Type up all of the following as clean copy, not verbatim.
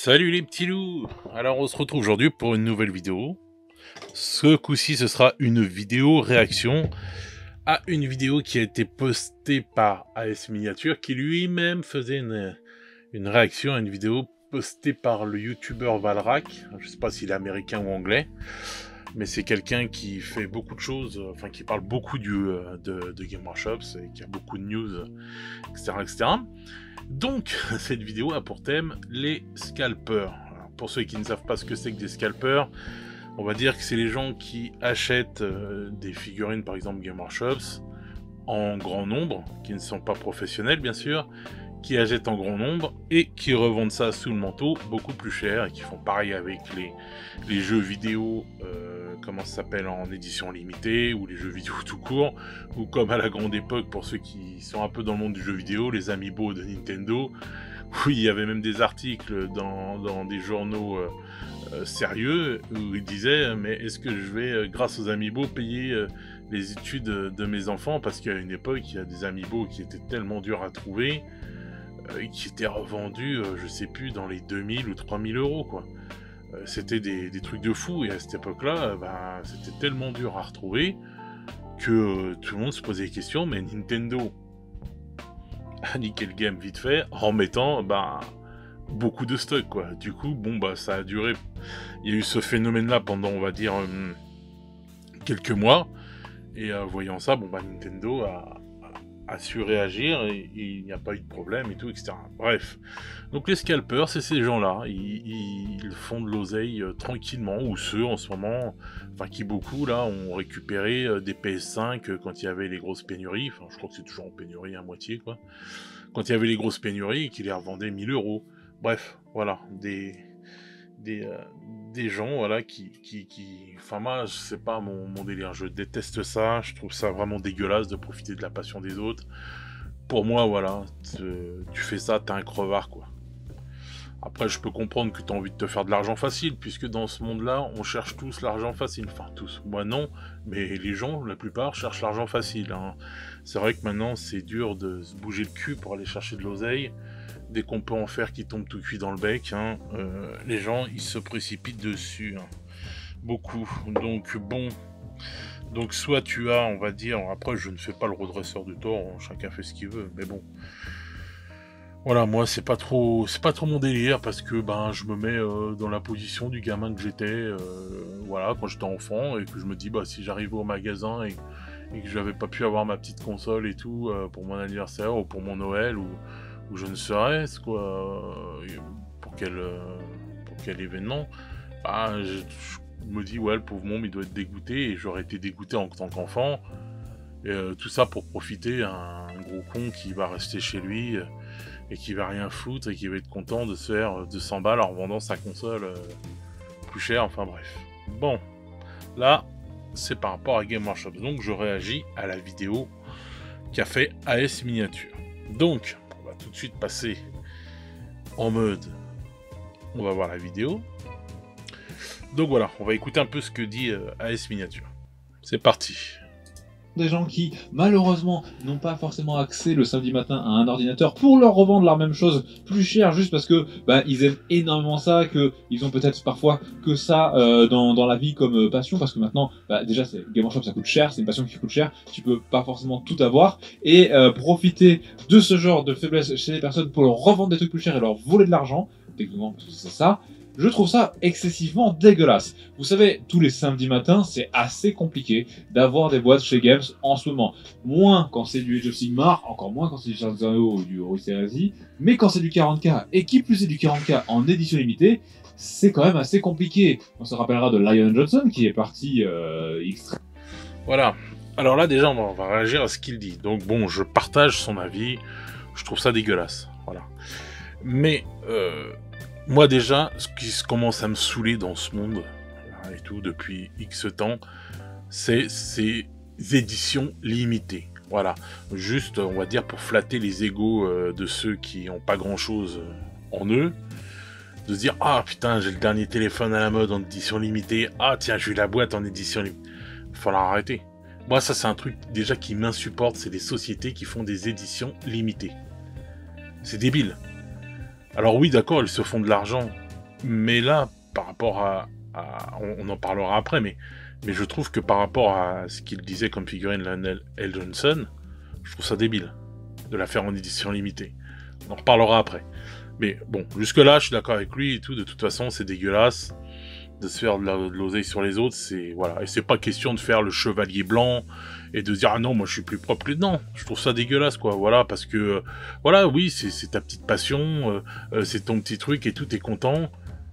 Salut les petits loups! Alors on se retrouve aujourd'hui pour une nouvelle vidéo. Ce coup-ci ce sera une vidéo réaction à une vidéo qui a été postée par AS Miniature qui lui-même faisait une réaction à une vidéo postée par le youtubeur Valrak. Je sais pas s'il est américain ou anglais, mais c'est quelqu'un qui fait beaucoup de choses, enfin qui parle beaucoup de Game Workshops et qui a beaucoup de news, etc. etc. Donc, cette vidéo a pour thème les scalpers. Alors, pour ceux qui ne savent pas ce que c'est que des scalpers, on va dire que c'est les gens qui achètent des figurines, par exemple Game Workshops, en grand nombre, qui ne sont pas professionnels bien sûr, qui achètent en grand nombre et qui revendent ça sous le manteau beaucoup plus cher et qui font pareil avec les jeux vidéo, comment ça s'appelle, en édition limitée, ou les jeux vidéo tout court, ou comme à la grande époque pour ceux qui sont un peu dans le monde du jeu vidéo, les amiibo de Nintendo, où il y avait même des articles dans des journaux sérieux où ils disaient mais est-ce que je vais grâce aux amiibo payer les études de mes enfants, parce qu'à une époque il y a des amiibo qui étaient tellement durs à trouver qui étaient revendus je sais plus dans les 2000 ou 3000 euros quoi. C'était des trucs de fou, et à cette époque-là, c'était tellement dur à retrouver que tout le monde se posait des questions, mais Nintendo a niqué le game vite fait en mettant beaucoup de stock quoi. Du coup, ça a duré. Il y a eu ce phénomène-là pendant, on va dire, quelques mois, et voyant ça, Nintendo a su réagir et il n'y a pas eu de problème et tout, etc. Bref, donc les scalpers, c'est ces gens-là, ils font de l'oseille tranquillement, ou ceux en ce moment, enfin qui beaucoup là ont récupéré des PS5 quand il y avait les grosses pénuries, enfin je crois que c'est toujours en pénurie à moitié quoi, quand il y avait les grosses pénuries et qui les revendaient 1000 euros. Bref, voilà, des gens voilà enfin moi c'est pas mon délire, je déteste ça, je trouve ça vraiment dégueulasse de profiter de la passion des autres. Pour moi voilà, tu fais ça, t'es un crevard quoi. Après je peux comprendre que t'as envie de te faire de l'argent facile, puisque dans ce monde là on cherche tous l'argent facile, enfin tous, moi non, mais les gens, la plupart, cherchent l'argent facile hein. C'est vrai que maintenant c'est dur de se bouger le cul pour aller chercher de l'oseille. Dès qu'on peut en faire qui tombe tout cuit dans le bec, hein, les gens ils se précipitent dessus, hein, beaucoup. Donc soit tu as, on va dire, après je ne fais pas le redresseur de tort, hein, chacun fait ce qu'il veut, mais bon. Voilà, moi c'est pas trop mon délire, parce que je me mets dans la position du gamin que j'étais, voilà, quand j'étais enfant, et que je me dis si j'arrivais au magasin et que j'avais pas pu avoir ma petite console et tout pour mon anniversaire ou pour mon Noël ou je ne serais-ce quoi, pour quel événement, je me dis ouais, le pauvre môme il doit être dégoûté, et j'aurais été dégoûté en tant qu'enfant, et tout ça pour profiter à un gros con qui va rester chez lui et qui va rien foutre et qui va être content de se faire 200 balles en vendant sa console plus cher, enfin bref. Bon, là c'est par rapport à Game Workshop, donc je réagis à la vidéo qu'a fait AS Miniature. Donc on va tout de suite passer en mode, on va voir la vidéo. Donc voilà, on va écouter un peu ce que dit AS Miniature. C'est parti. Des gens qui, malheureusement, n'ont pas forcément accès le samedi matin à un ordinateur pour leur revendre la même chose plus cher, juste parce que ils aiment énormément ça, qu'ils ont peut-être parfois que ça dans la vie comme passion, parce que maintenant, déjà, Game Workshop ça coûte cher, c'est une passion qui coûte cher, tu peux pas forcément tout avoir, et profiter de ce genre de faiblesse chez les personnes pour leur revendre des trucs plus chers et leur voler de l'argent, techniquement, parce que c'est ça. Je trouve ça excessivement dégueulasse. Vous savez, tous les samedis matins, c'est assez compliqué d'avoir des boîtes chez Games en ce moment. Moins quand c'est du Age of Sigmar, encore moins quand c'est du Charles ou du Horus Heresy, mais quand c'est du 40K, et qui plus est du 40K en édition limitée, c'est quand même assez compliqué. On se rappellera de Lyon Johnson qui est parti extrêmement. Voilà. Alors là, déjà, on va réagir à ce qu'il dit. Donc bon, je partage son avis. Je trouve ça dégueulasse. Voilà. Mais moi déjà, ce qui commence à me saouler dans ce monde et tout depuis X temps, c'est ces éditions limitées. Voilà, juste on va dire pour flatter les égos de ceux qui n'ont pas grand chose en eux, de se dire ah putain j'ai le dernier téléphone à la mode en édition limitée, ah tiens j'ai eu la boîte en édition limitée. Il faut l'arrêter. Moi ça c'est un truc déjà qui m'insupporte, c'est des sociétés qui font des éditions limitées. C'est débile. Alors oui, d'accord, ils se font de l'argent Mais là, par rapport on en parlera après, mais je trouve que par rapport à ce qu'il disait comme figurine Lionel L. Johnson, je trouve ça débile de la faire en édition limitée. On en reparlera après. Mais bon, jusque-là, je suis d'accord avec lui et tout. De toute façon, c'est dégueulasse de se faire de l'oseille sur les autres. C'est voilà, et c'est pas question de faire le chevalier blanc et de dire ah non, moi je suis plus propre. Non, je trouve ça dégueulasse quoi. Voilà, parce que voilà, oui, c'est ta petite passion, c'est ton petit truc et tout, t'es content.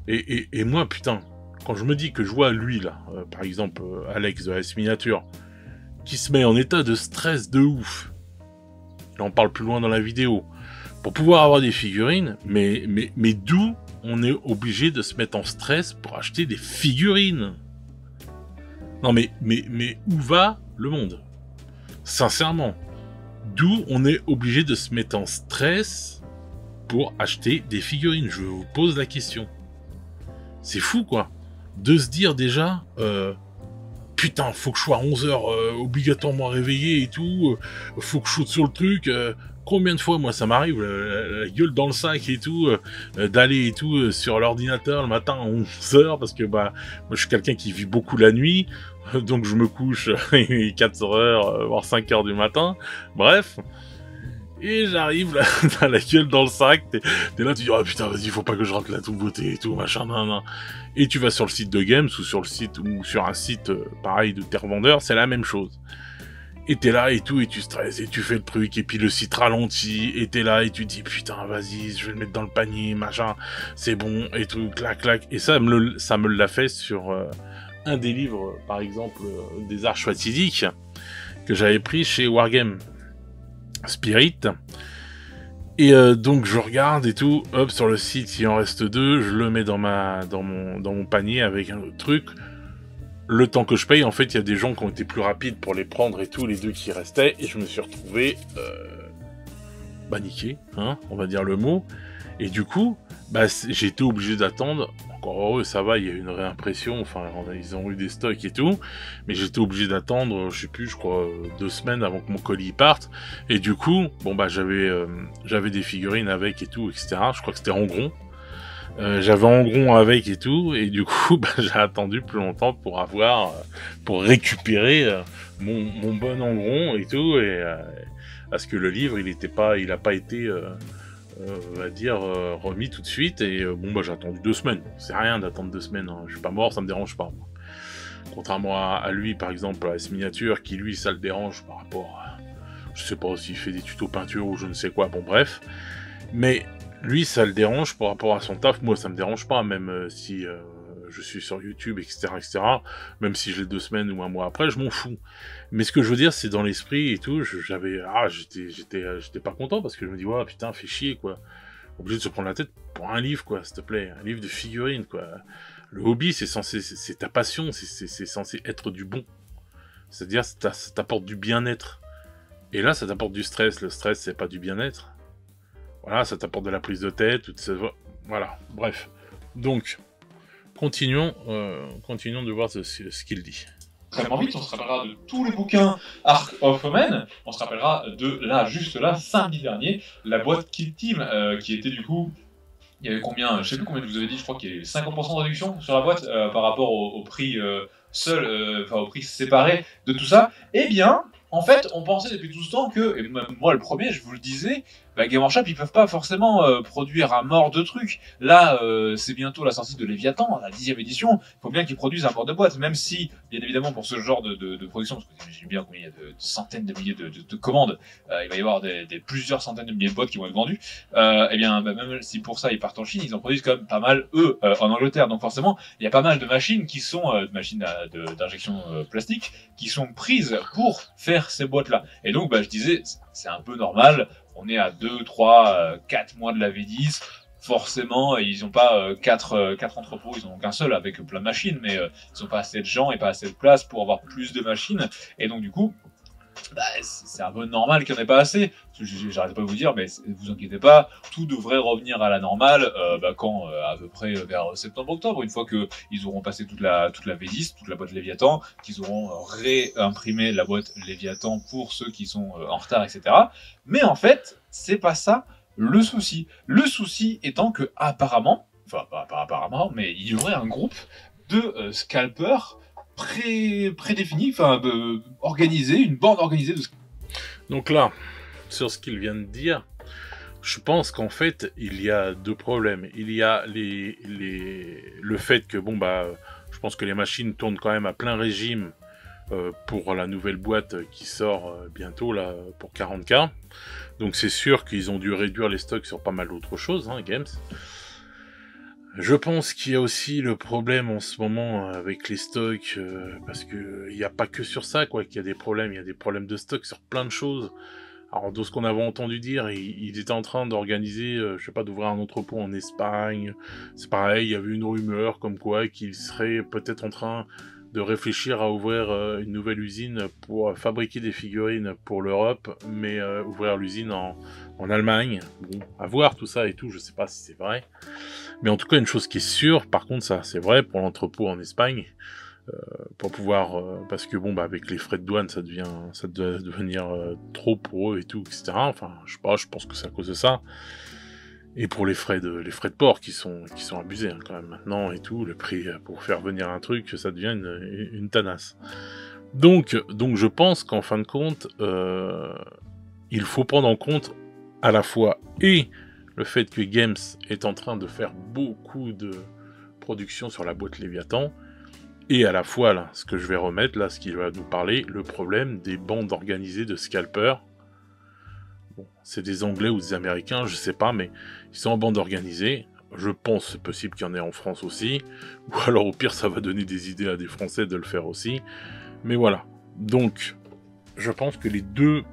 Et moi, putain, quand je me dis que je vois lui là, par exemple Alex de AS Miniature, qui se met en état de stress de ouf. Là, on parle plus loin dans la vidéo. Pour pouvoir avoir des figurines, mais d'où on est obligé de se mettre en stress pour acheter des figurines? Non mais où va le monde? Sincèrement, d'où on est obligé de se mettre en stress pour acheter des figurines? Je vous pose la question. C'est fou quoi, de se dire déjà, putain, faut que je sois à 11h obligatoirement réveillé et tout, faut que je saute sur le truc. Combien de fois, moi, ça m'arrive, la gueule dans le sac et tout, d'aller et tout sur l'ordinateur le matin à 11h, parce que bah, moi, je suis quelqu'un qui vit beaucoup la nuit, donc je me couche 4h, voire 5h du matin, bref. Et j'arrive là, t'as la gueule dans le sac, t'es là, tu dis, oh putain, vas-y, faut pas que je rate la toute beauté et tout, machin, nan. Et tu vas sur le site de Games, ou sur le site, ou sur un site, pareil, de terre vendeur, c'est la même chose. Et t'es là et tout, et tu stresses, et tu fais le truc, et puis le site ralentit, et t'es là, et tu dis, putain, vas-y, je vais le mettre dans le panier, machin, c'est bon, et tout, clac, clac. Et ça me l'a fait sur un des livres, par exemple, des Arches Fatidiques, que j'avais pris chez Wargame Spirit. Et donc je regarde et tout, hop, sur le site il en reste 2, je le mets dans mon panier avec un autre truc. Le temps que je paye, en fait, il y a des gens qui ont été plus rapides pour les prendre et tout, les 2 qui restaient, et je me suis retrouvé niqué, hein, on va dire le mot. Et du coup, bah, j'ai été obligé d'attendre. Encore heureux, ça va, il y a eu une réimpression, enfin, ils ont eu des stocks et tout, mais j'étais obligé d'attendre, je sais plus, je crois, 2 semaines avant que mon colis parte. Et du coup, bon bah, j'avais des figurines avec et tout, etc. Je crois que c'était Angron. J'avais Angron avec et tout, et du coup, bah, j'ai attendu plus longtemps pour récupérer mon bon Angron et tout, et parce que le livre, il a pas été on va dire remis tout de suite, et bon bah j'ai attendu 2 semaines, c'est rien d'attendre 2 semaines, hein. Je suis pas mort, ça me dérange pas moi. Contrairement à lui par exemple, à S Miniature, qui lui ça le dérange par rapport à, je sais pas s'il fait des tutos peinture ou je ne sais quoi, bon bref, mais lui ça le dérange par rapport à son taf, moi ça me dérange pas, même si je suis sur YouTube, etc., même si j'ai 2 semaines ou 1 mois après, je m'en fous. Mais ce que je veux dire, c'est dans l'esprit et tout, j'étais pas content, parce que je me dis, ouais, putain, fais chier, quoi. Obligé de se prendre la tête pour un livre, quoi, s'il te plaît. Un livre de figurines, quoi. Le hobby, c'est ta passion, c'est censé être du bon. C'est-à-dire, ça t'apporte du bien-être. Et là, ça t'apporte du stress. Le stress, c'est pas du bien-être. Voilà, ça t'apporte de la prise de tête, voilà, bref. Donc, continuons de voir ce qu'il dit. Extrêmement vite, on se rappellera de tous les bouquins Arc of Omen, on se rappellera de là, juste là, samedi dernier, la boîte Kill Team, qui était du coup, il y avait combien, je sais plus combien vous avez dit, je crois qu'il y avait 50% de réduction sur la boîte par rapport au prix seul, enfin au prix séparé de tout ça. Eh bien, en fait, on pensait depuis tout ce temps que, et même moi le premier, je vous le disais, bah, Game Workshop, ils peuvent pas forcément produire à mort de trucs. Là, c'est bientôt la sortie de Léviathan, la 10e édition. Il faut bien qu'ils produisent à mort de boîte, même si, bien évidemment, pour ce genre de production, parce que j'imagine bien combien il y a de centaines de milliers de commandes, il va y avoir plusieurs centaines de milliers de boîtes qui vont être vendues. Eh bien, bah, même si pour ça ils partent en Chine, ils en produisent quand même pas mal, eux, en Angleterre. Donc forcément, il y a pas mal de machines qui sont, de machines d'injection plastique, qui sont prises pour faire ces boîtes-là. Et donc, bah, je disais, c'est un peu normal. On est à 2, 3, 4 mois de la V10. Forcément, ils n'ont pas 4 entrepôts, ils n'en ont qu'un seul avec plein de machines, mais ils n'ont pas assez de gens et pas assez de place pour avoir plus de machines. Et donc, du coup, bah, c'est un peu normal qu'il n'y en ait pas assez. J'arrête pas de vous dire, mais vous inquiétez pas, tout devrait revenir à la normale quand à peu près vers septembre-octobre, une fois qu'ils auront passé toute la V10, toute la boîte Léviathan, qu'ils auront réimprimé la boîte Léviathan pour ceux qui sont en retard, etc. Mais en fait, c'est pas ça le souci. Le souci étant que, apparemment, enfin pas apparemment, mais il y aurait un groupe de scalpers prédéfinis, enfin organisés, une bande organisée de. Donc là, sur ce qu'il vient de dire, je pense qu'en fait, il y a deux problèmes. Il y a le fait que, bon, bah, je pense que les machines tournent quand même à plein régime pour la nouvelle boîte qui sort bientôt, là, pour 40K. Donc c'est sûr qu'ils ont dû réduire les stocks sur pas mal d'autres choses, hein, Games. Je pense qu'il y a aussi le problème en ce moment avec les stocks, parce que il n'y a pas que sur ça, quoi, qu'il y a des problèmes. Il y a des problèmes de stock sur plein de choses. Alors, de ce qu'on avait entendu dire, il était en train d'organiser, je sais pas, d'ouvrir un entrepôt en Espagne. C'est pareil, il y avait une rumeur comme quoi qu'il serait peut-être en train de réfléchir à ouvrir une nouvelle usine pour fabriquer des figurines pour l'Europe, mais ouvrir l'usine en Allemagne. Bon, à voir tout ça et tout, je sais pas si c'est vrai. Mais en tout cas, une chose qui est sûre, par contre, ça c'est vrai pour l'entrepôt en Espagne, pour pouvoir, parce que bon, bah avec les frais de douane, ça doit devenir trop pour eux et tout, etc. Enfin, je sais pas, je pense que c'est à cause de ça. Et pour les frais de port qui sont abusés hein, quand même maintenant et tout, le prix pour faire venir un truc, ça devient une tanasse. Donc je pense qu'en fin de compte, il faut prendre en compte à la fois et le fait que Games est en train de faire beaucoup de production sur la boîte Léviathan, et à la fois, là, ce que je vais remettre, là, ce qui va nous parler, le problème des bandes organisées de scalpers. Bon, c'est des Anglais ou des Américains, je sais pas, mais ils sont en bande organisée. Je pense c'est possible qu'il y en ait en France aussi. Ou alors, au pire, ça va donner des idées à des Français de le faire aussi. Mais voilà. Donc, je pense que les deux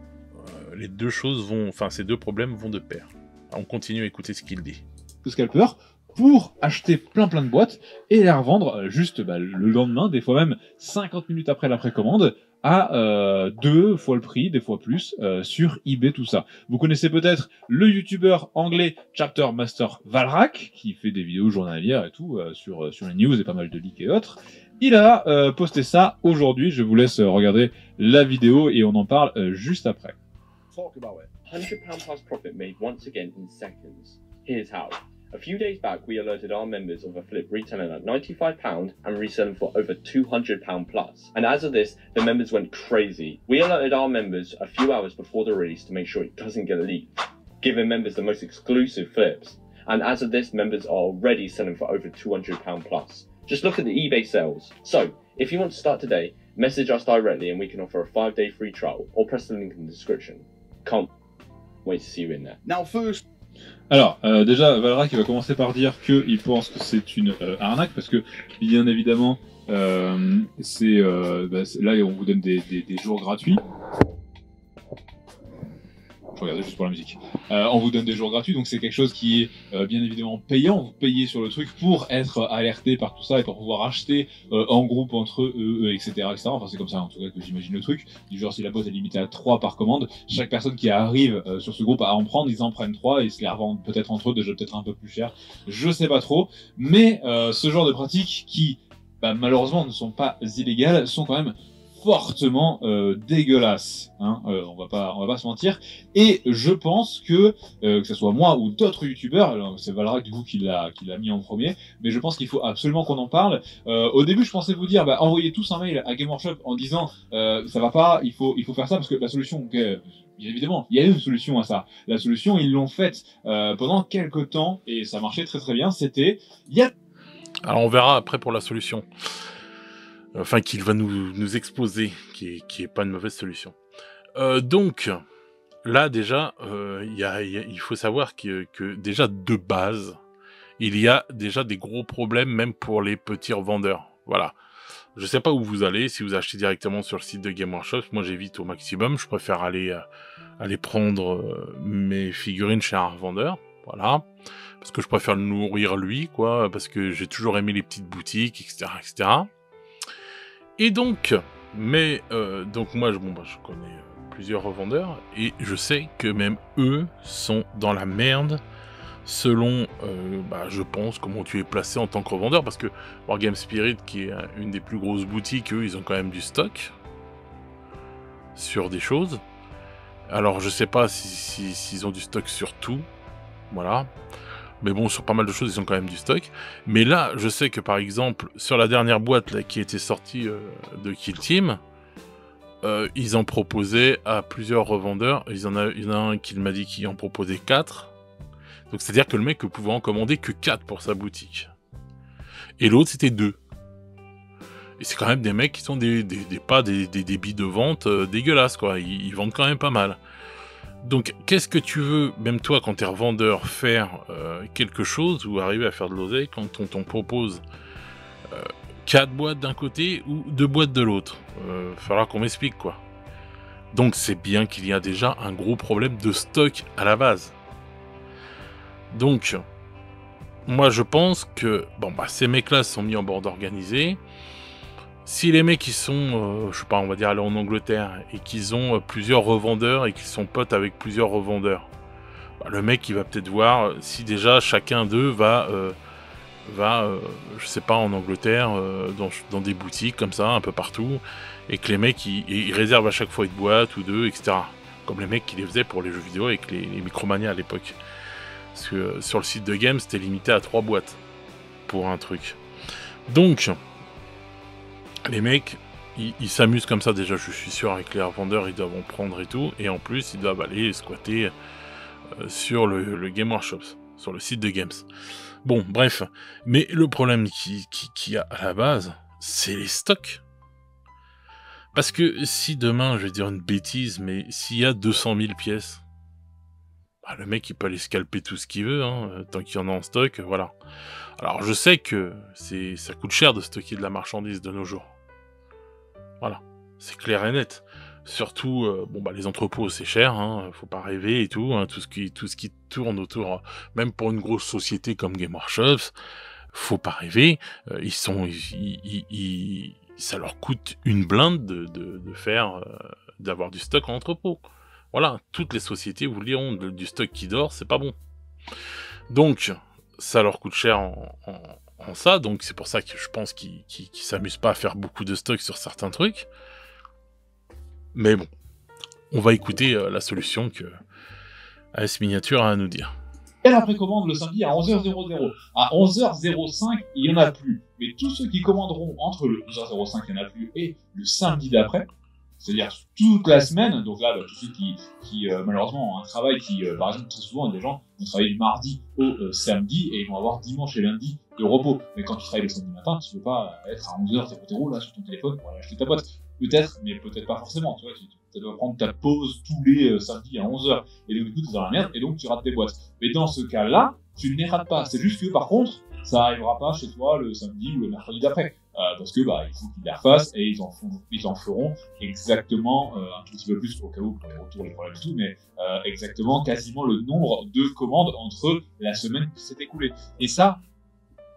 choses vont... Enfin, ces deux problèmes vont de pair. On continue à écouter ce qu'il dit. De scalpers pour acheter plein de boîtes et les revendre juste le lendemain, des fois même 50 minutes après la précommande, à 2 fois le prix, des fois plus, sur eBay, tout ça. Vous connaissez peut-être le youtubeur anglais Chapter Master Valrak, qui fait des vidéos journalières et tout, sur les news et pas mal de leaks et autres. Il a posté ça aujourd'hui, je vous laisse regarder la vidéo et on en parle juste après. Talk about it. £100 plus profit made once again in seconds. Here's how. A few days back, we alerted our members of a flip retailing at £95 and reselling for over £200 plus. And as of this, the members went crazy. We alerted our members a few hours before the release to make sure it doesn't get leaked, giving members the most exclusive flips. And as of this, members are already selling for over £200 plus. Just look at the eBay sales. So, if you want to start today, message us directly and we can offer a 5-day free trial, or press the link in the description. Can't wait to see you in there. Now first... Alors, déjà, Valrak, il va commencer par dire qu'il pense que c'est une arnaque, parce que, bien évidemment, là, on vous donne des jours gratuits. Je regardais juste pour la musique. On vous donne des jours gratuits, donc c'est quelque chose qui est bien évidemment payant. Vous payez sur le truc pour être alerté par tout ça et pour pouvoir acheter en groupe entre eux, etc., etc. Enfin, c'est comme ça en tout cas que j'imagine le truc. Du genre, si la boîte est limitée à 3 par commande, chaque personne qui arrive sur ce groupe à en prendre, ils en prennent 3 et ils se les revendent peut-être entre eux, déjà peut-être un peu plus cher. Je sais pas trop. Mais ce genre de pratiques qui, malheureusement, ne sont pas illégales, sont quand même fortement dégueulasse, hein, on va pas se mentir, et je pense que ce soit moi ou d'autres youtubeurs, c'est Valrak du coup qui l'a mis en premier, mais je pense qu'il faut absolument qu'on en parle. Au début je pensais vous dire envoyez tous un mail à Game Workshop en disant ça va pas, il faut faire ça, parce que la solution, bien évidemment, il y a une solution à ça. La solution, ils l'ont faite pendant quelques temps, et ça marchait très très bien, c'était... Alors on verra après pour la solution. Enfin, qu'il va nous exposer, qui est pas une mauvaise solution. Donc, là déjà, il faut savoir que déjà de base, il y a déjà des gros problèmes, même pour les petits revendeurs. Voilà. Je sais pas où vous allez, si vous achetez directement sur le site de Game Workshop, moi j'évite au maximum, je préfère aller prendre mes figurines chez un revendeur. Voilà. Parce que je préfère le nourrir lui, quoi, parce que j'ai toujours aimé les petites boutiques, etc., etc. Et donc, donc moi, je connais plusieurs revendeurs, et je sais que même eux sont dans la merde, selon, je pense, comment tu es placé en tant que revendeur, parce que Wargame Spirit, qui est une des plus grosses boutiques, eux, ils ont quand même du stock sur des choses. Alors, je sais pas s'ils ont du stock sur tout, voilà. Mais bon, sur pas mal de choses, ils ont quand même du stock. Mais là, je sais que par exemple, sur la dernière boîte là, qui était sortie de Kill Team, ils en proposaient à plusieurs revendeurs. Il y en a un qui m'a dit qu'il en proposait 4. Donc c'est-à-dire que le mec ne pouvait en commander que 4 pour sa boutique. Et l'autre, c'était 2. Et c'est quand même des mecs qui sont pas des débits de vente dégueulasses, quoi. Ils vendent quand même pas mal. Donc, qu'est-ce que tu veux, même toi, quand t'es revendeur, faire quelque chose ou arriver à faire de l'oseille quand on t'en propose 4 boîtes d'un côté ou 2 boîtes de l'autre? Falloir qu'on m'explique, quoi. Donc, c'est bien qu'il y a déjà un gros problème de stock à la base. Donc, moi, je pense que bon, bah, ces mecs-là se sont mis en bord organisé. Si les mecs, ils sont, je sais pas, on va dire aller en Angleterre, et qu'ils ont plusieurs revendeurs, et qu'ils sont potes avec plusieurs revendeurs, bah, le mec, il va peut-être voir si déjà chacun d'eux va, je sais pas, en Angleterre, dans des boutiques comme ça, un peu partout, et que les mecs, ils réservent à chaque fois une boîte ou deux, etc. Comme les mecs qui les faisaient pour les jeux vidéo avec les Micromania à l'époque. Parce que sur le site de Game, c'était limité à 3 boîtes pour un truc. Donc, les mecs, ils s'amusent comme ça déjà, je suis sûr, avec les revendeurs, ils doivent en prendre et tout, et en plus, ils doivent aller squatter sur le Game Workshops, sur le site de Games. Bon, bref, mais le problème qu'il y a à la base, c'est les stocks. Parce que si demain, je vais dire une bêtise, mais s'il y a 200 000 pièces, bah, le mec, il peut aller scalper tout ce qu'il veut, hein, tant qu'il y en a en stock, voilà. Alors, je sais que ça coûte cher de stocker de la marchandise de nos jours. Voilà, c'est clair et net. Surtout, bon, bah, les entrepôts, c'est cher, hein, faut pas rêver et tout, hein, tout ce qui tourne autour, même pour une grosse société comme Game Workshops, faut pas rêver, ça leur coûte une blinde de faire, d'avoir du stock en entrepôt. Voilà, toutes les sociétés vous le diront, du stock qui dort, c'est pas bon. Donc, ça leur coûte cher en ça, donc c'est pour ça que je pense qu'ils s'amusent pas à faire beaucoup de stock sur certains trucs. Mais bon, on va écouter la solution que AS Miniature a à nous dire. Et la précommande le samedi à 11h00. À 11h05, il n'y en a plus. Mais tous ceux qui commanderont entre le 11h05, il n'y en a plus, et le samedi d'après, c'est-à-dire toute la semaine, donc là, bah, tous ceux qui malheureusement ont un travail qui, par exemple, très souvent, il y a des gens qui vont travailler du mardi au samedi et ils vont avoir dimanche et lundi de repos. Mais quand tu travailles le samedi matin, tu ne peux pas être à 11h00 là sur ton téléphone pour aller acheter ta boîte. Peut-être, mais peut-être pas forcément. Tu vois, tu dois prendre ta pause tous les samedis à 11h. Et donc, du coup, tu es dans la merde et donc tu rates tes boîtes. Mais dans ce cas-là, tu ne les rates pas. C'est juste que, par contre, ça arrivera pas chez toi le samedi ou le mercredi d'après. Parce que, bah, il faut qu'ils les refassent et ils en feront exactement, un tout petit peu plus au cas où pour les retours, les problèmes et tout, mais exactement quasiment le nombre de commandes entre la semaine qui s'est écoulée. Et ça,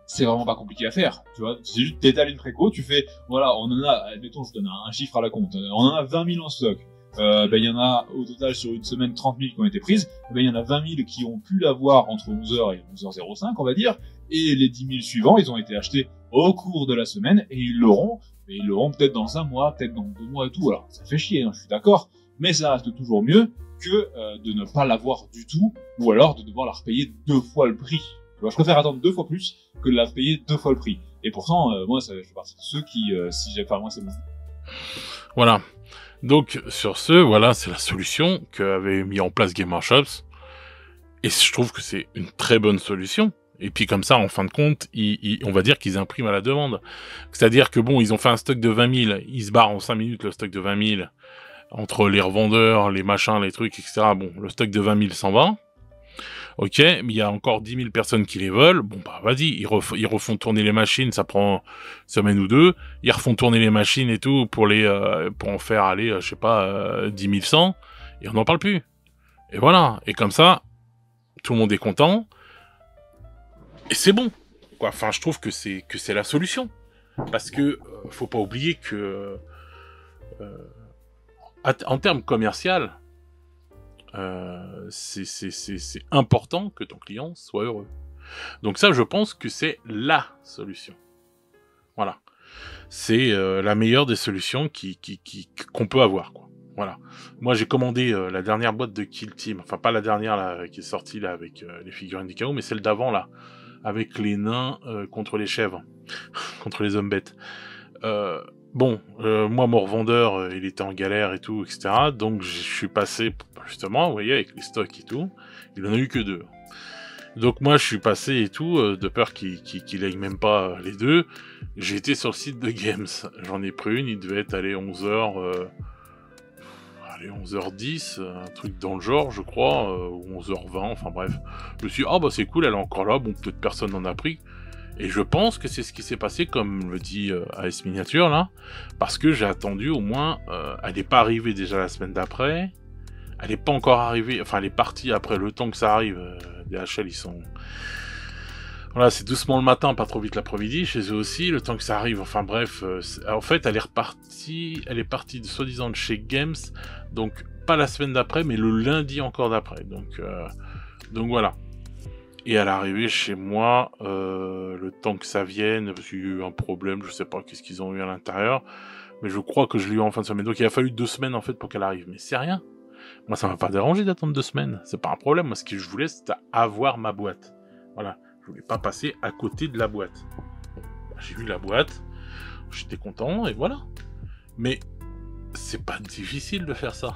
c'est vraiment pas compliqué à faire, tu vois. C'est juste, t'étales une préco, tu fais, voilà, on en a, admettons, je donne un chiffre à la compte, on en a 20 000 en stock. Il y en a au total sur une semaine 30 000 qui ont été prises, il y en a 20 000 qui ont pu l'avoir entre 11h et 11h05, on va dire, et les 10 000 suivants, ils ont été achetés au cours de la semaine, et ils l'auront, mais ils l'auront peut-être dans un mois, peut-être dans 2 mois et tout, alors ça fait chier, hein, je suis d'accord, mais ça reste toujours mieux que de ne pas l'avoir du tout, ou alors de devoir la repayer 2 fois le prix. Je préfère attendre 2 fois plus que de la payer 2 fois le prix. Et pourtant, moi, je fais partie de ceux qui, si j'ai pas moi, c'est bon. Voilà. Donc, sur ce, voilà, c'est la solution qu'avait mis en place Game Workshops. Et je trouve que c'est une très bonne solution. Et puis comme ça, en fin de compte, on va dire qu'ils impriment à la demande. C'est-à-dire que bon, ils ont fait un stock de 20 000, ils se barrent en 5 minutes le stock de 20 000, entre les revendeurs, les machins, les trucs, etc. Bon, le stock de 20 000 s'en va. Ok, mais il y a encore 10 000 personnes qui les veulent. Bon, bah, vas-y, ils refont tourner les machines, ça prend une semaine ou deux. Ils refont tourner les machines et tout pour en faire aller, je sais pas, 10 100. Et on n'en parle plus. Et voilà. Et comme ça, tout le monde est content. Et c'est bon. Quoi. Enfin, je trouve que c'est la solution. Parce que, faut pas oublier que, en termes commercial, c'est important que ton client soit heureux. Donc ça, je pense que c'est la solution. Voilà. C'est la meilleure des solutions qu'on peut avoir, quoi. Voilà. Moi, j'ai commandé la dernière boîte de Kill Team. Enfin, pas la dernière là, qui est sortie là avec les figurines du chaos, mais celle d'avant là, avec les nains contre les chèvres, contre les hommes bêtes. Bon, moi, mon revendeur, il était en galère et tout, etc. Donc, je suis passé, justement, vous voyez, avec les stocks et tout. Il en a eu que 2. Donc, moi, je suis passé et tout, de peur qu'il aille même pas les 2. J'ai été sur le site de Games. J'en ai pris une, il devait être allé 11h... allez, 11h10, un truc dans le genre, je crois, ou 11h20, enfin bref. Je me suis dit, ah bah c'est cool, elle est encore là, bon, peut-être personne n'en a pris. Et je pense que c'est ce qui s'est passé, comme le dit AS Miniature, là, parce que j'ai attendu au moins, elle n'est pas arrivée déjà la semaine d'après, elle n'est pas encore arrivée, enfin elle est partie après le temps que ça arrive, DHL ils sont... Voilà, c'est doucement le matin, pas trop vite l'après-midi, chez eux aussi, le temps que ça arrive, enfin bref, en fait elle est partie de soi-disant de chez Games, donc pas la semaine d'après, mais le lundi encore d'après, donc voilà. Et à l'arrivée chez moi, le temps que ça vienne, parce qu'il y a eu un problème, je sais pas qu'est-ce qu'ils ont eu à l'intérieur, mais je crois que je l'ai eu en fin de semaine. Donc il a fallu 2 semaines en fait pour qu'elle arrive. Mais c'est rien. Moi ça m'a pas dérangé d'attendre 2 semaines. C'est pas un problème. Moi ce que je voulais c'était avoir ma boîte. Voilà. Je voulais pas passer à côté de la boîte. Bon, j'ai eu la boîte, j'étais content et voilà. Mais c'est pas difficile de faire ça.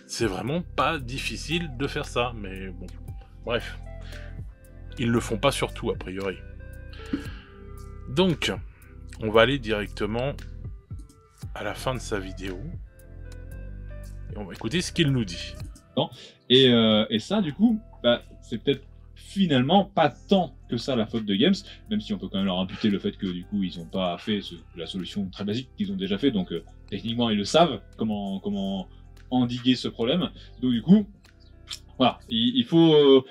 C'est vraiment pas difficile de faire ça. Mais bon, bref. Ils le font pas sur tout, a priori. Donc, on va aller directement à la fin de sa vidéo. Et on va écouter ce qu'il nous dit. Et ça, du coup, bah, c'est peut-être finalement pas tant que ça la faute de Games, même si on peut quand même leur imputer le fait que du coup ils n'ont pas fait la solution très basique qu'ils ont déjà fait, donc techniquement ils le savent comment endiguer ce problème. Donc du coup, voilà, il faut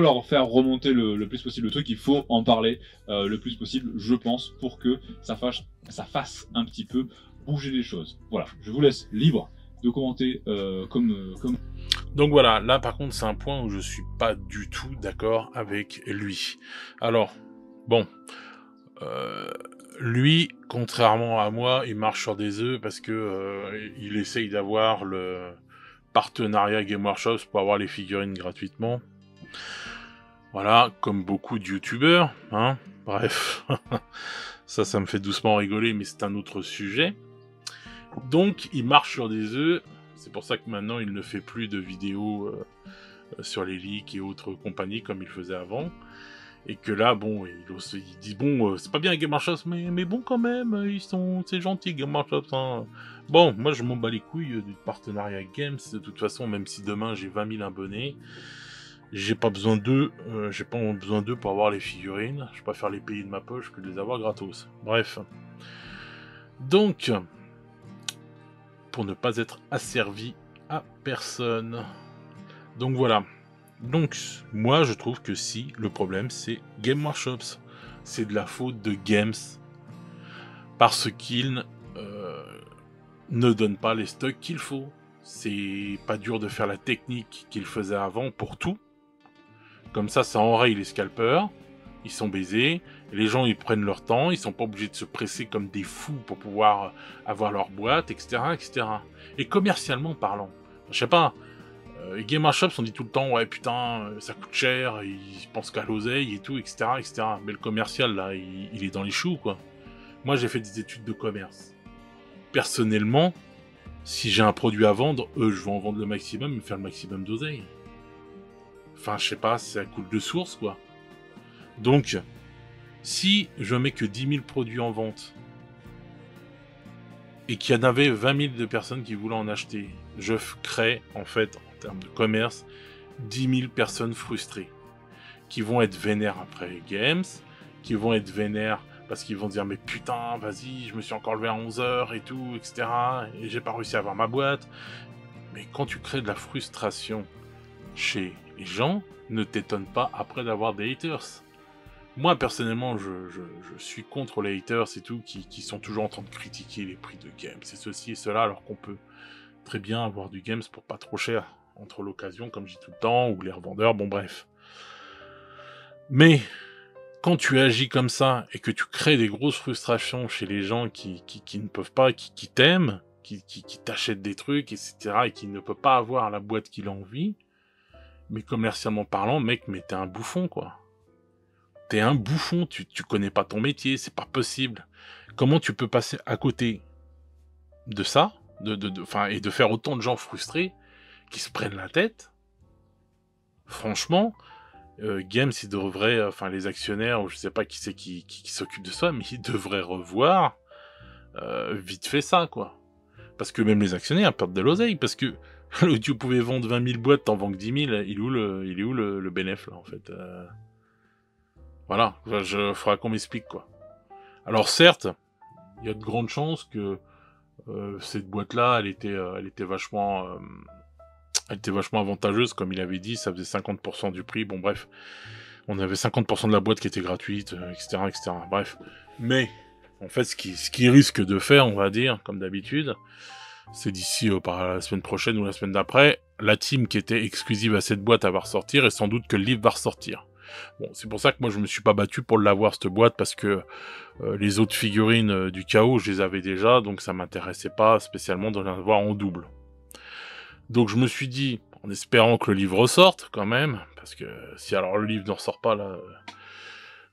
leur faire remonter le plus possible le truc, il faut en parler le plus possible, je pense, pour que ça fasse un petit peu bouger les choses. Voilà, je vous laisse libre de commenter comme... Donc voilà, là par contre c'est un point où je suis pas du tout d'accord avec lui. Alors, bon, lui, contrairement à moi, il marche sur des œufs parce que il essaye d'avoir le partenariat Game Workshop pour avoir les figurines gratuitement. Voilà, comme beaucoup de youtubeurs, hein, bref. ça me fait doucement rigoler, mais c'est un autre sujet. Donc, il marche sur des œufs. C'est pour ça que maintenant, il ne fait plus de vidéos sur les leaks et autres compagnies comme il faisait avant. Et que là, bon, il dit, bon, c'est pas bien Game Workshop, mais bon quand même, c'est gentil Game Workshop. Hein. Bon, moi je m'en bats les couilles du partenariat Games, de toute façon, même si demain j'ai 20 000 abonnés, j'ai pas besoin d'eux, pour avoir les figurines. Je préfère les payer de ma poche que de les avoir gratos. Bref. Donc, pour ne pas être asservi à personne. Donc voilà. Donc, moi, je trouve que si, le problème, c'est Game Workshops. C'est de la faute de Games. Parce qu'ils ne donnent pas les stocks qu'il faut. C'est pas dur de faire la technique qu'ils faisaient avant pour tout. Comme ça enraye les scalpers. Ils sont baisés. Les gens, ils prennent leur temps. Ils sont pas obligés de se presser comme des fous pour pouvoir avoir leur boîte, etc., etc. Et commercialement parlant, je sais pas... Les Game Workshop on dit tout le temps, ouais putain, ça coûte cher, ils pensent qu'à l'oseille et tout, etc., etc. Mais le commercial, là, il est dans les choux, quoi. Moi, j'ai fait des études de commerce. Personnellement, si j'ai un produit à vendre, je vais en vendre le maximum et faire le maximum d'oseille. Enfin, je sais pas, c'est à coût de source, quoi. Donc, si je mets que 10 000 produits en vente, et qu'il y en avait 20 000 de personnes qui voulaient en acheter, je crée, en fait, en termes de commerce, 10 000 personnes frustrées, qui vont être vénères après Games, qui vont être vénères parce qu'ils vont dire, mais putain, vas-y, je me suis encore levé à 11h et tout, etc., et j'ai pas réussi à avoir ma boîte. Mais quand tu crées de la frustration chez les gens, ne t'étonne pas après d'avoir des haters. Moi, personnellement, je suis contre les haters et tout, qui sont toujours en train de critiquer les prix de Games, et ceci et cela, alors qu'on peut très bien avoir du Games pour pas trop cher, entre l'occasion, comme je dis tout le temps, ou les revendeurs, bon bref. Mais, quand tu agis comme ça, et que tu crées des grosses frustrations chez les gens qui ne peuvent pas, qui t'aiment, qui t'achète des trucs, etc., et qui ne peut pas avoir la boîte qu'il a envie. Mais commercialement parlant, mec, mais t'es un bouffon, quoi. T'es un bouffon, tu connais pas ton métier, c'est pas possible. Comment tu peux passer à côté de ça, et de faire autant de gens frustrés qui se prennent la tête? Franchement, Games, ils devraient, les actionnaires, ou je sais pas qui c'est qui s'occupe de ça, mais ils devraient revoir vite fait ça, quoi. Parce que même les actionnaires perdent de l'oseille, parce que tu pouvais vendre 20 000 boîtes, t'en vends que 10 000, il est où le bénéf, là, en fait Voilà, faudra qu'on m'explique, quoi. Alors certes, il y a de grandes chances que cette boîte-là, elle était vachement avantageuse, comme il avait dit, ça faisait 50% du prix, bon bref. On avait 50% de la boîte qui était gratuite, etc., etc. Bref. Mais, en fait, ce qui risque de faire, on va dire, comme d'habitude, c'est d'ici par la semaine prochaine ou la semaine d'après, la team qui était exclusive à cette boîte va ressortir, et sans doute que le livre va ressortir. Bon, c'est pour ça que moi je me suis pas battu pour l'avoir, cette boîte, parce que les autres figurines du chaos, je les avais déjà, donc ça m'intéressait pas spécialement d'en avoir en double. Donc je me suis dit, en espérant que le livre ressorte quand même, parce que si alors le livre ne ressort pas là,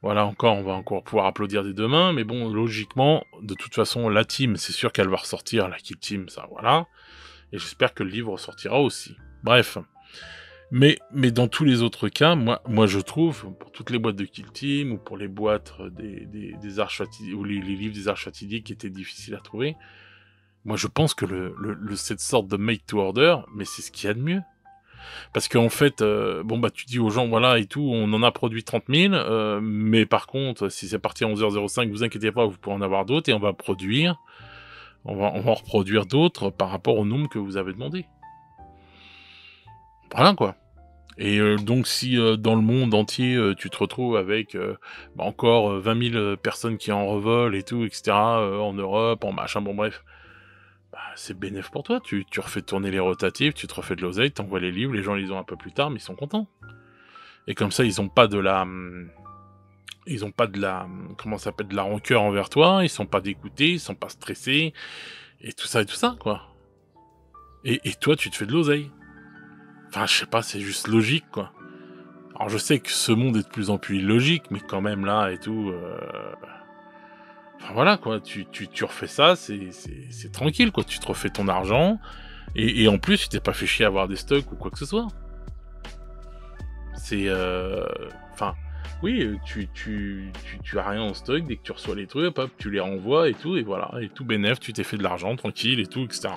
voilà, on va encore pouvoir applaudir des deux mains, mais bon, logiquement, de toute façon, la team, c'est sûr qu'elle va ressortir, la Kill Team, ça, voilà, et j'espère que le livre ressortira aussi. Bref. Mais dans tous les autres cas, moi je trouve, pour toutes les boîtes de Kill Team, ou pour les boîtes des arches fatidiques, ou les livres des arches fatidiques qui étaient difficiles à trouver, moi je pense que cette sorte de make to order, mais c'est ce qu'il y a de mieux. Parce qu'en fait, tu dis aux gens, voilà, et tout, on en a produit 30 000, mais par contre, si c'est parti à 11h05, vous inquiétez pas, vous pourrez en avoir d'autres, et on va en reproduire d'autres par rapport au nombre que vous avez demandé. Voilà, quoi. Et donc, si dans le monde entier, tu te retrouves avec encore 20 000 personnes qui en revolent et tout, etc., en Europe, en machin, bon bref, c'est bénéf pour toi. Tu refais tourner les rotatifs, tu te refais de l'oseille, t'envoies les livres, les gens les ont un peu plus tard, mais ils sont contents. Et comme ça, ils ont pas de la rancœur envers toi, ils sont pas dégoûtés, ils sont pas stressés, et tout ça, quoi. Et toi, tu te fais de l'oseille. Enfin, je sais pas, c'est juste logique, quoi. Alors, je sais que ce monde est de plus en plus illogique, mais quand même, là, et tout... Enfin, voilà, quoi, tu refais ça, c'est tranquille, quoi. Tu te refais ton argent, et en plus, tu t'es pas fait chier à avoir des stocks ou quoi que ce soit. C'est... Enfin, oui, tu as rien en stock, dès que tu reçois les trucs, hop, tu les renvoies, et tout, et voilà. Et tout bénef, tu t'es fait de l'argent, tranquille, et tout, etc.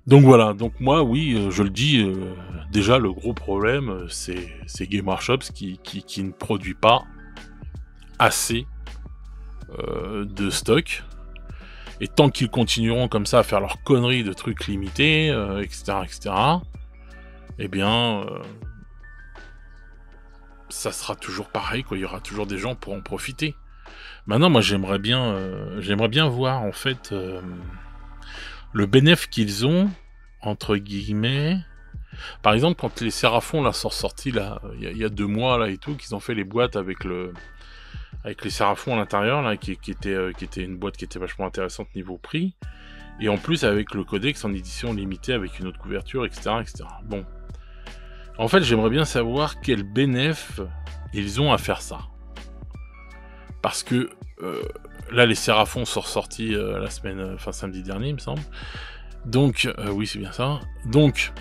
Donc voilà, donc moi, oui, je le dis, déjà, le gros problème, c'est Game Workshop qui ne produit pas assez de stock. Et tant qu'ils continueront comme ça à faire leurs conneries de trucs limités, etc., eh bien, ça sera toujours pareil, quoi. Il y aura toujours des gens pour en profiter. Maintenant, moi, j'aimerais bien voir, en fait... le bénéfice qu'ils ont, entre guillemets... Par exemple, quand les Séraphons là, sont sortis, là, il y a 2 mois, là, et tout, qu'ils ont fait les boîtes avec les Séraphons à l'intérieur, là, qui était une boîte qui était vachement intéressante niveau prix, et en plus avec le codex en édition limitée, avec une autre couverture, etc., etc. Bon. En fait, j'aimerais bien savoir quel bénéfice ils ont à faire ça. Parce que... là, les Séraphons sont ressortis la semaine, samedi dernier, il me semble. Donc, oui, c'est bien ça. Donc,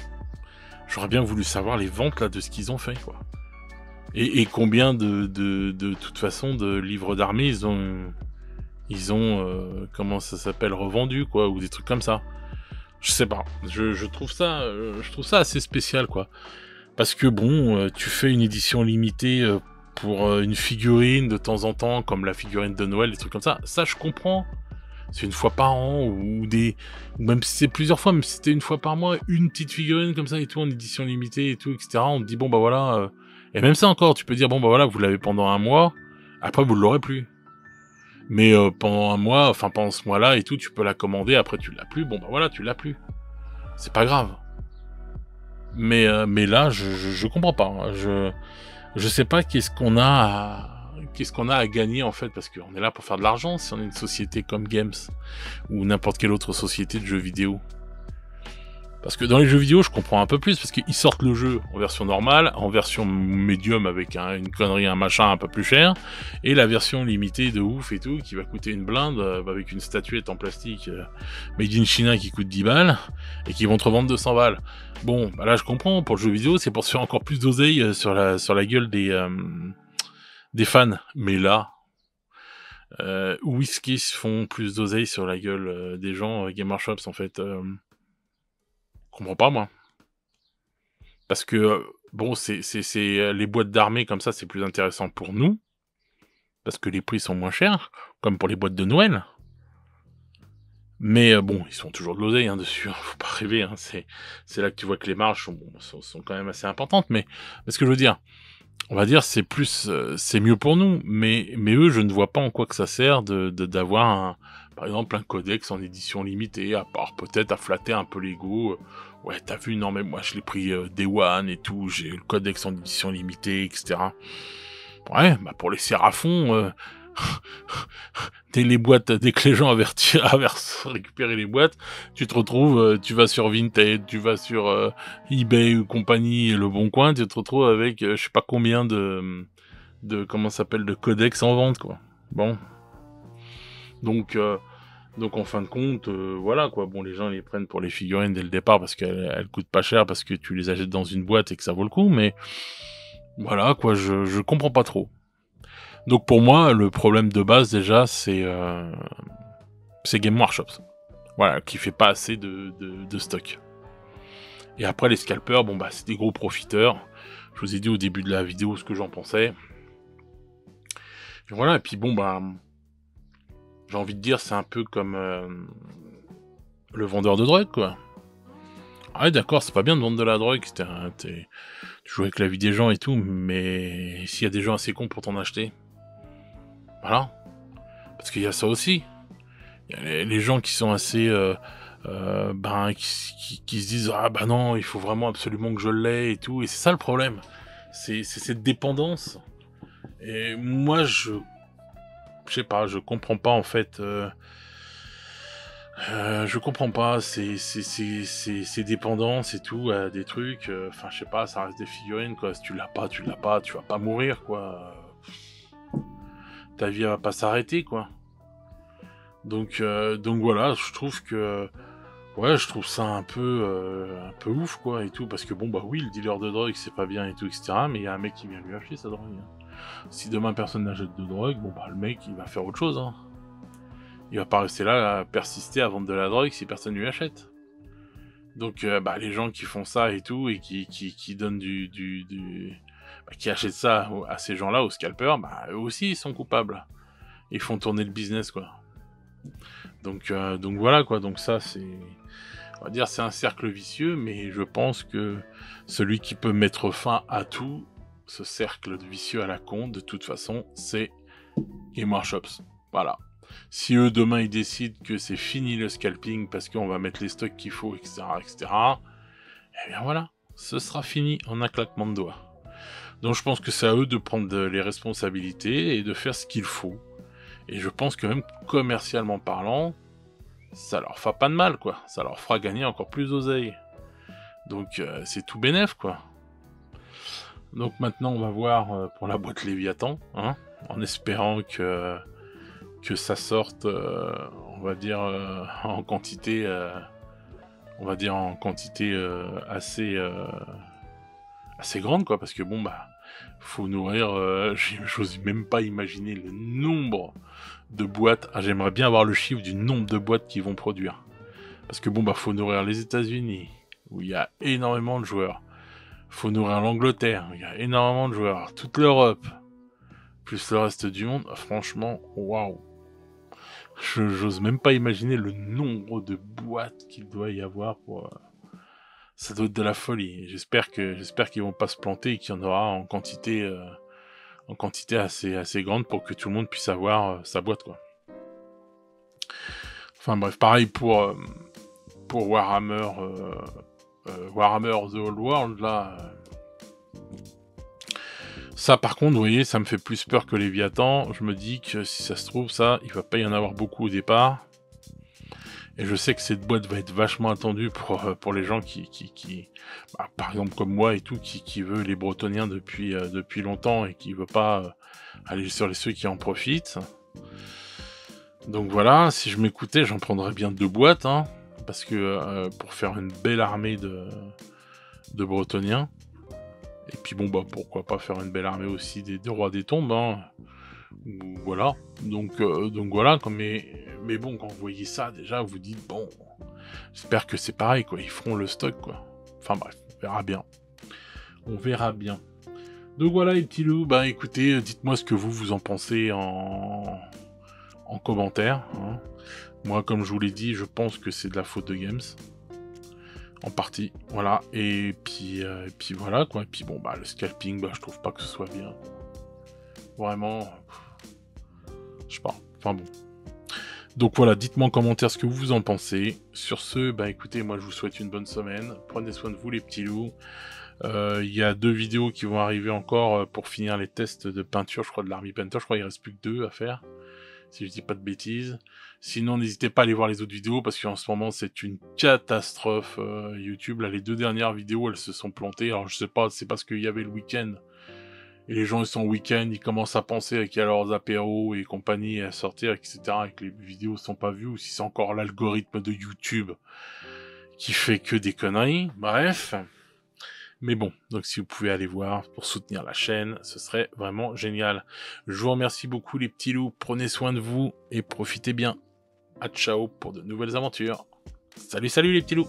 j'aurais bien voulu savoir les ventes là de ce qu'ils ont fait, quoi. Et combien de toute façon de livres d'armée ils ont comment ça s'appelle, revendu, quoi, ou des trucs comme ça. Je sais pas. Je trouve ça assez spécial, quoi. Parce que bon, tu fais une édition limitée. Pour une figurine de temps en temps, comme la figurine de Noël, des trucs comme ça je comprends. C'est une fois par an, ou même si c'est plusieurs fois, même si c'était une fois par mois, une petite figurine comme ça et tout, en édition limitée et tout, etc. On te dit, bon bah voilà, et même ça encore, tu peux dire, bon bah voilà, vous l'avez pendant un mois, après vous l'aurez plus. Mais pendant un mois, pendant ce mois-là et tout, tu peux la commander, après tu l'as plus, bon bah voilà, tu l'as plus. C'est pas grave. Mais là, je comprends pas. Je sais pas qu'est-ce qu'on a qu'est-ce qu'on a à gagner en fait, parce qu'on est là pour faire de l'argent si on est une société comme Games ou n'importe quelle autre société de jeux vidéo. Parce que dans les jeux vidéo, je comprends un peu plus, parce qu'ils sortent le jeu en version normale, en version médium avec une connerie, un machin un peu plus cher, et la version limitée de ouf et tout, qui va coûter une blinde, avec une statuette en plastique made in China qui coûte 10 balles, et qui vont te revendre 200 balles. Bon, bah là je comprends, pour le jeu vidéo, c'est pour se faire encore plus d'oseille sur la gueule des fans. Mais là, où est-ce qu'ils se font plus d'oseille sur la gueule des gens, Game Workshop en fait Je comprends pas, moi. Parce que, bon, c'est les boîtes d'armée comme ça, c'est plus intéressant pour nous. Parce que les prix sont moins chers, comme pour les boîtes de Noël. Mais bon, ils sont toujours de l'oseille hein, dessus, hein, faut pas rêver. Hein, c'est là que tu vois que les marges sont quand même assez importantes. Mais ce que je veux dire, on va dire c'est plus, c'est mieux pour nous. Mais eux, je ne vois pas en quoi que ça sert d'avoir par exemple un codex en édition limitée, à part peut-être à flatter un peu l'ego. Ouais, t'as vu, non mais moi je l'ai pris Day One et tout, j'ai le codex en édition limitée, etc. Ouais, bah pour les Séraphons, dès que les gens avertis récupérer les boîtes, tu te retrouves, tu vas sur Vinted, tu vas sur eBay ou compagnie, Le Bon Coin, tu te retrouves avec je sais pas combien de comment ça s'appelle, de codex en vente, quoi. Bon. Donc en fin de compte, voilà quoi. Bon, les gens les prennent pour les figurines dès le départ parce qu'elles coûtent pas cher, parce que tu les achètes dans une boîte et que ça vaut le coup. Mais voilà quoi, je comprends pas trop. Donc pour moi, le problème de base déjà, c'est Game Workshop. Voilà, qui fait pas assez de stock. Et après les scalpers, bon bah c'est des gros profiteurs. Je vous ai dit au début de la vidéo ce que j'en pensais. Et voilà, et puis bon bah, j'ai envie de dire, c'est un peu comme le vendeur de drogue, quoi. Ah ouais, d'accord, c'est pas bien de vendre de la drogue, tu joues avec la vie des gens et tout, mais s'il y a des gens assez cons pour t'en acheter, voilà. Parce qu'il y a ça aussi. Il y a les gens qui sont assez... qui se disent « Ah bah non, il faut vraiment absolument que je l'ai » et tout, et c'est ça le problème. C'est cette dépendance. Et moi, je sais pas, je comprends pas en fait. Je comprends pas ces dépendances et tout à des trucs. Enfin, je sais pas, ça reste des figurines quoi. Si tu l'as pas, tu vas pas mourir quoi. Ta vie elle va pas s'arrêter quoi. Donc voilà, je trouve que ouais, je trouve ça un peu ouf quoi et tout, parce que bon bah oui, le dealer de drogue c'est pas bien et tout etc. Mais il y a un mec qui vient lui acheter sa drogue. Hein. Si demain personne n'achète de drogue, bon bah le mec il va faire autre chose. Hein. Il va pas rester là à persister à vendre de la drogue si personne lui achète. Donc bah les gens qui font ça et tout et qui donnent qui achètent ça à ces gens-là, aux scalpers, bah eux aussi ils sont coupables. Ils font tourner le business quoi. Donc voilà quoi. Donc ça c'est, on va dire c'est un cercle vicieux, mais je pense que celui qui peut mettre fin à tout ce cercle vicieux à la con, de toute façon, c'est Game Workshop. Voilà. Si eux, demain, ils décident que c'est fini le scalping parce qu'on va mettre les stocks qu'il faut, etc., eh bien voilà, ce sera fini en un claquement de doigts. Donc je pense que c'est à eux de prendre les responsabilités et de faire ce qu'il faut. Et je pense que même commercialement parlant, ça leur fera pas de mal, quoi. Ça leur fera gagner encore plus d'oseille. Donc c'est tout bénef, quoi. Donc maintenant, on va voir pour la boîte Léviathan, hein, en espérant que ça sorte, on va dire en quantité, assez grande quoi, parce que bon bah faut nourrir, j'ose même pas imaginer le nombre de boîtes. Ah, j'aimerais bien avoir le chiffre du nombre de boîtes qu'ils vont produire, parce que bon bah faut nourrir les États-Unis où il y a énormément de joueurs, faut nourrir l'Angleterre, il y a énormément de joueurs, toute l'Europe plus le reste du monde. Franchement, waouh. J'ose même pas imaginer le nombre de boîtes qu'il doit y avoir pour... Ça doit être de la folie. J'espère qu'ils vont pas se planter et qu'il y en aura en quantité assez grande pour que tout le monde puisse avoir sa boîte, quoi. Enfin bref, pareil pour Warhammer The Old World, là. Ça, par contre, vous voyez, ça me fait plus peur que Léviathan. Je me dis que si ça se trouve, ça, il va pas y en avoir beaucoup au départ. Et je sais que cette boîte va être vachement attendue pour les gens qui bah, par exemple comme moi et tout, qui veut les Bretoniens depuis longtemps et qui veut pas aller sur ceux qui en profitent. Donc voilà, si je m'écoutais, j'en prendrais bien 2 boîtes, hein, parce que pour faire une belle armée de Bretoniens. Et puis bon, bah pourquoi pas faire une belle armée aussi des rois des tombes, hein. Voilà, donc voilà, mais bon, quand vous voyez ça, déjà, vous dites, bon, j'espère que c'est pareil, quoi, ils feront le stock, quoi. Enfin bref, on verra bien. On verra bien. Donc voilà, les petits loups, bah écoutez, dites-moi ce que vous en pensez en commentaire, hein. Moi, comme je vous l'ai dit, je pense que c'est de la faute de Games. En partie, voilà, et puis voilà, quoi. Et puis bon, bah le scalping, bah je trouve pas que ce soit bien. Vraiment... Je sais pas, enfin bon. Donc voilà, dites-moi en commentaire ce que vous en pensez. Sur ce, bah écoutez, moi je vous souhaite une bonne semaine. Prenez soin de vous les petits loups. Il y a 2 vidéos qui vont arriver encore pour finir les tests de peinture, je crois, de l'Army Painter. Je crois qu'il reste plus que 2 à faire, si je dis pas de bêtises. Sinon, n'hésitez pas à aller voir les autres vidéos, parce qu'en ce moment, c'est une catastrophe YouTube. Là, les 2 dernières vidéos, elles se sont plantées. Alors je sais pas, c'est parce qu'il y avait le week-end. Et les gens, ils sont au week-end, ils commencent à penser qu'il y a leurs apéros et compagnie à sortir, etc. et que les vidéos sont pas vues, ou si c'est encore l'algorithme de YouTube qui fait que des conneries. Bref. Mais bon, donc si vous pouvez aller voir pour soutenir la chaîne, ce serait vraiment génial. Je vous remercie beaucoup les petits loups, prenez soin de vous et profitez bien. À ciao pour de nouvelles aventures. Salut, salut les petits loups!